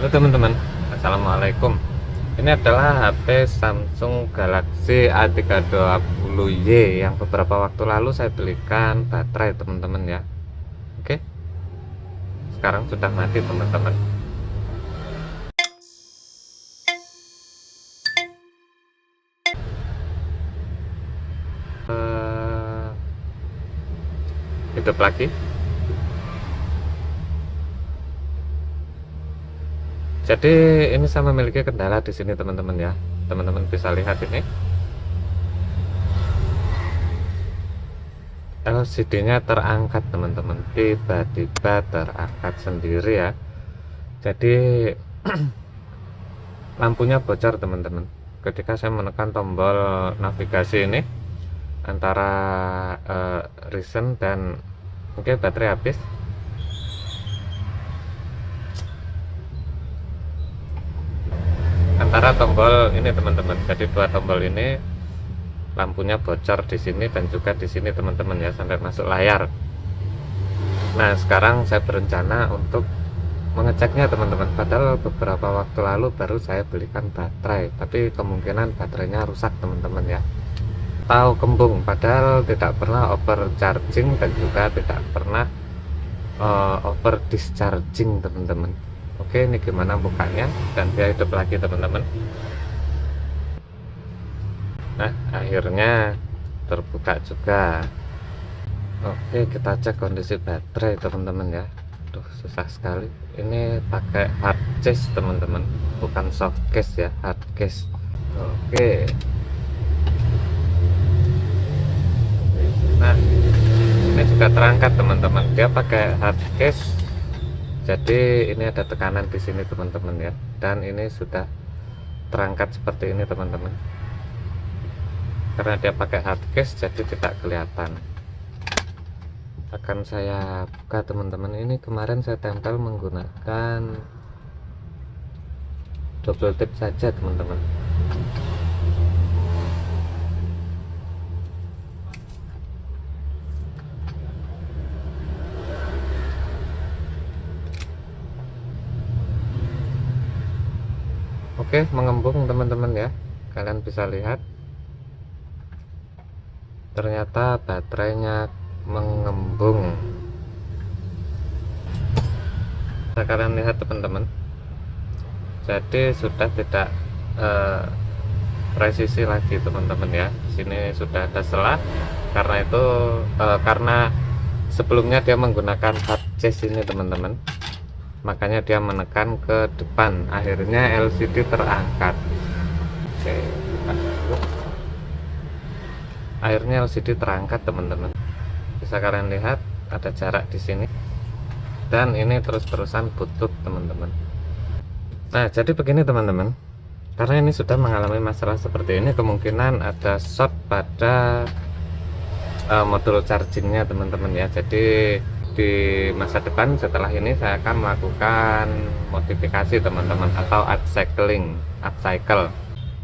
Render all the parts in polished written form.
Halo teman-teman, Assalamualaikum. Ini adalah HP Samsung Galaxy A320Y yang beberapa waktu lalu saya belikan baterai teman-teman ya. Oke, sekarang sudah mati teman-teman. Hidup lagi. Jadi ini saya memiliki kendala di sini teman-teman ya. Teman-teman bisa lihat ini. LCD-nya terangkat teman-teman, tiba-tiba terangkat sendiri ya. Jadi lampunya bocor teman-teman. Ketika saya menekan tombol navigasi ini antara recent dan oke, baterai habis. Antara tombol ini teman-teman, jadi dua tombol ini lampunya bocor di sini dan juga di sini teman-teman ya, sampai masuk layar. Nah sekarang saya berencana untuk mengeceknya teman-teman, padahal beberapa waktu lalu baru saya belikan baterai, tapi kemungkinan baterainya rusak teman-teman ya, tahu kembung, padahal tidak pernah overcharging dan juga tidak pernah over discharging teman-teman. Oke, ini gimana bukanya dan dia hidup lagi teman-teman. Nah akhirnya terbuka juga. Oke, kita cek kondisi baterai teman-teman ya. Duh, susah sekali ini, pakai hard case teman-teman, bukan soft case ya, hard case. Oke, nah ini juga terangkat teman-teman, dia pakai hard case, jadi ini ada tekanan di sini teman-teman ya, dan ini sudah terangkat seperti ini teman-teman. Karena dia pakai hard case jadi tidak kelihatan. Akan saya buka teman-teman. Ini kemarin saya tempel menggunakan double tip saja teman-teman. Oke, mengembung teman-teman ya, kalian bisa lihat ternyata baterainya mengembung. Nah, kalian lihat teman-teman, jadi sudah tidak presisi lagi teman-teman ya. Sini sudah ada selah, karena itu karena sebelumnya dia menggunakan hard case ini teman-teman, makanya dia menekan ke depan, akhirnya LCD terangkat. Oke, akhirnya LCD terangkat teman-teman. Bisa kalian lihat ada jarak di sini, dan ini terus-terusan butut teman-teman. Nah jadi begini teman-teman, karena ini sudah mengalami masalah seperti ini, kemungkinan ada short pada modul chargingnya teman-teman ya. Jadi di masa depan setelah ini saya akan melakukan modifikasi teman-teman, atau upcycle.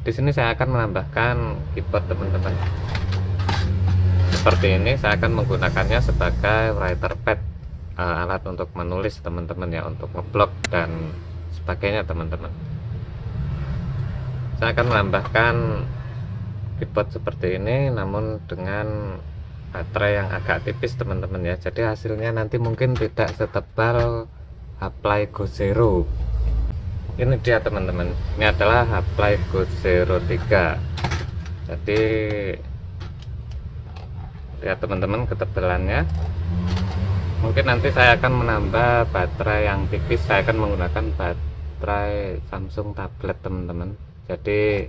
Di sini saya akan menambahkan keyboard teman-teman. Seperti ini, saya akan menggunakannya sebagai writer pad, alat untuk menulis teman-teman ya, untuk ngeblok dan sebagainya teman-teman. Saya akan menambahkan keyboard seperti ini, namun dengan baterai yang agak tipis teman-teman ya. Jadi hasilnya nanti mungkin tidak setebal Apply Go Zero. Ini dia teman-teman, ini adalah Apply Go Zero 3. Jadi lihat teman-teman ketebalannya. Mungkin nanti saya akan menambah baterai yang tipis, saya akan menggunakan baterai Samsung tablet teman-teman. Jadi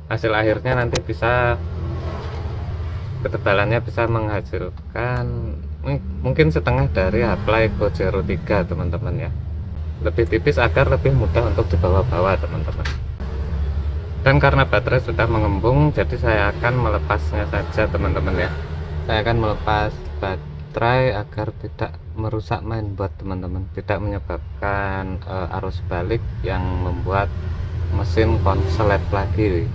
hasil akhirnya nanti bisa, ketebalannya bisa menghasilkan mungkin setengah dari Apply Go Zero 3 teman-teman ya. Lebih tipis agar lebih mudah untuk dibawa-bawa teman-teman. Dan karena baterai sudah mengembung, jadi saya akan melepasnya saja teman-teman ya. Saya akan melepas baterai agar tidak merusak mainboard teman-teman, tidak menyebabkan arus balik yang membuat mesin konslet lagi.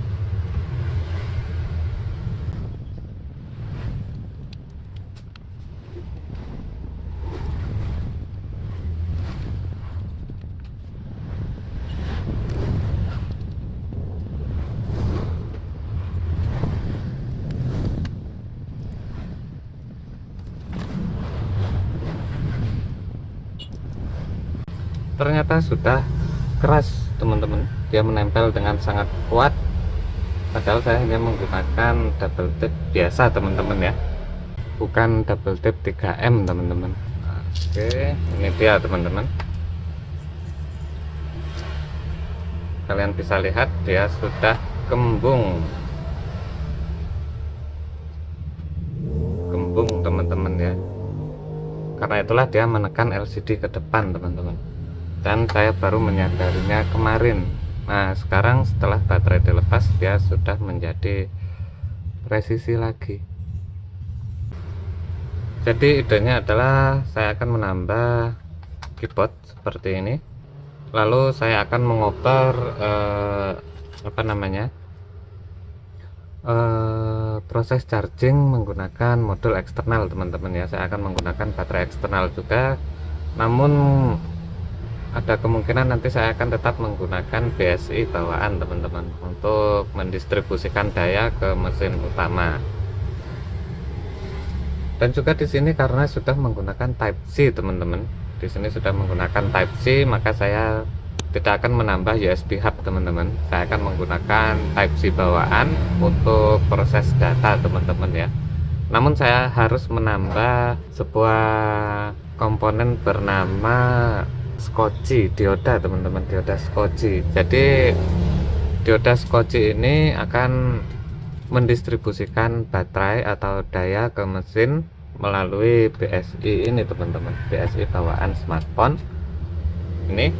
ternyata sudah keras teman-teman, dia menempel dengan sangat kuat, padahal saya hanya menggunakan double tip biasa teman-teman ya, bukan double tip 3M teman-teman. Oke, ini dia teman-teman, kalian bisa lihat dia sudah kembung teman-teman ya, karena itulah dia menekan LCD ke depan teman-teman, dan saya baru menyadarinya kemarin. Nah sekarang setelah baterai dilepas, dia sudah menjadi presisi lagi. Jadi idenya adalah saya akan menambah keyboard seperti ini, lalu saya akan mengoper proses charging menggunakan modul eksternal teman-teman ya. Saya akan menggunakan baterai eksternal juga, namun ada kemungkinan nanti saya akan tetap menggunakan BSI bawaan teman-teman untuk mendistribusikan daya ke mesin utama. Dan juga di sini karena sudah menggunakan Type C teman-teman, di sini sudah menggunakan Type C, maka saya tidak akan menambah USB hub teman-teman. Saya akan menggunakan Type C bawaan untuk proses data teman-teman ya. Namun saya harus menambah sebuah komponen bernama Schottky dioda teman-teman, dioda Schottky. Jadi dioda Schottky ini akan mendistribusikan baterai atau daya ke mesin melalui BSI ini teman-teman, BSI bawaan smartphone ini.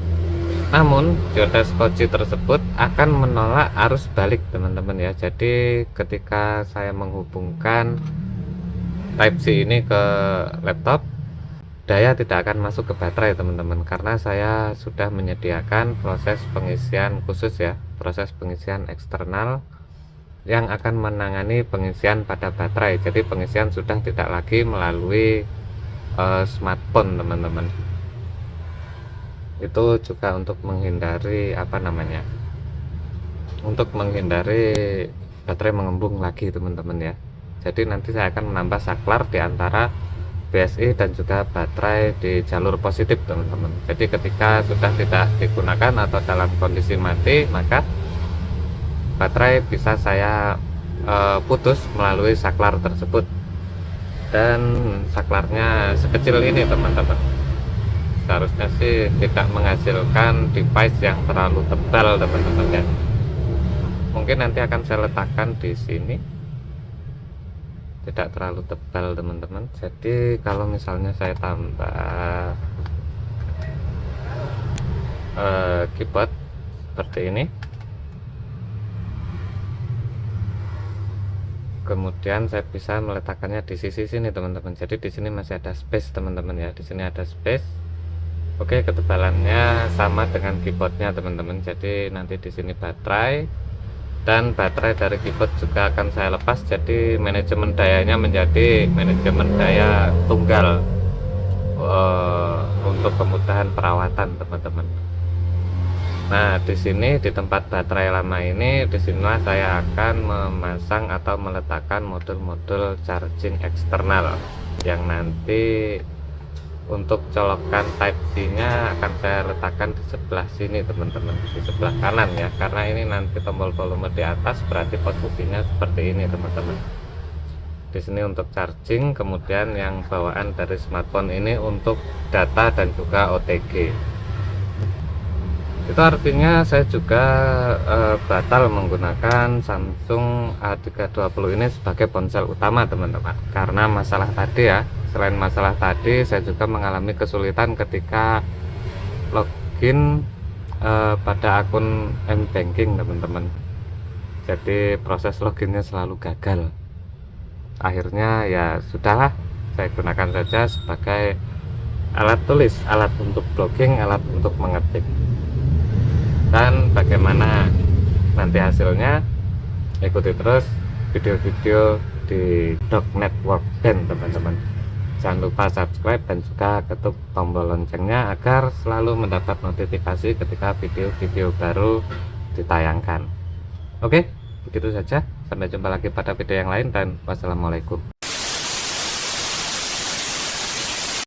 Namun dioda Schottky tersebut akan menolak arus balik teman-teman ya. Jadi ketika saya menghubungkan Type C ini ke laptop, daya tidak akan masuk ke baterai teman-teman, karena saya sudah menyediakan proses pengisian khusus ya, proses pengisian eksternal yang akan menangani pengisian pada baterai. Jadi pengisian sudah tidak lagi melalui smartphone teman-teman. Itu juga untuk menghindari untuk menghindari baterai mengembung lagi teman-teman ya. Jadi nanti saya akan menambah saklar di antara BSI dan juga baterai di jalur positif teman-teman. Jadi ketika sudah tidak digunakan atau dalam kondisi mati, maka baterai bisa saya putus melalui saklar tersebut, dan saklarnya sekecil ini teman-teman. Seharusnya sih tidak menghasilkan device yang terlalu tebal teman-teman ya. Mungkin nanti akan saya letakkan di sini, tidak terlalu tebal teman-teman. Jadi kalau misalnya saya tambah keyboard seperti ini, kemudian saya bisa meletakkannya di sisi sini teman-teman. Jadi di sini masih ada space teman-teman ya, di sini ada space. Oke, ketebalannya sama dengan keyboardnya teman-teman. Jadi nanti di sini baterai, dan baterai dari keyboard juga akan saya lepas. Jadi manajemen dayanya menjadi manajemen daya tunggal untuk kemudahan perawatan teman-teman. Nah di sini di tempat baterai lama ini, disinilah saya akan memasang atau meletakkan modul-modul charging eksternal yang nanti untuk colokan Type C nya akan saya letakkan di sebelah sini teman-teman, di sebelah kanan ya, karena ini nanti tombol volume di atas, berarti posisinya seperti ini teman-teman. Di sini untuk charging, kemudian yang bawaan dari smartphone ini untuk data dan juga OTG. Itu artinya saya juga batal menggunakan Samsung A320 ini sebagai ponsel utama teman-teman, karena masalah tadi ya. Selain masalah tadi, saya juga mengalami kesulitan ketika login pada akun M-Banking teman-teman. Jadi proses loginnya selalu gagal. Akhirnya ya sudahlah, saya gunakan saja sebagai alat tulis, alat untuk blogging, alat untuk mengetik. Dan bagaimana nanti hasilnya, ikuti terus video-video di Dognet Workbench teman-teman. Jangan lupa subscribe dan juga ketuk tombol loncengnya agar selalu mendapat notifikasi ketika video-video baru ditayangkan. Oke, begitu saja. Sampai jumpa lagi pada video yang lain, dan wassalamualaikum.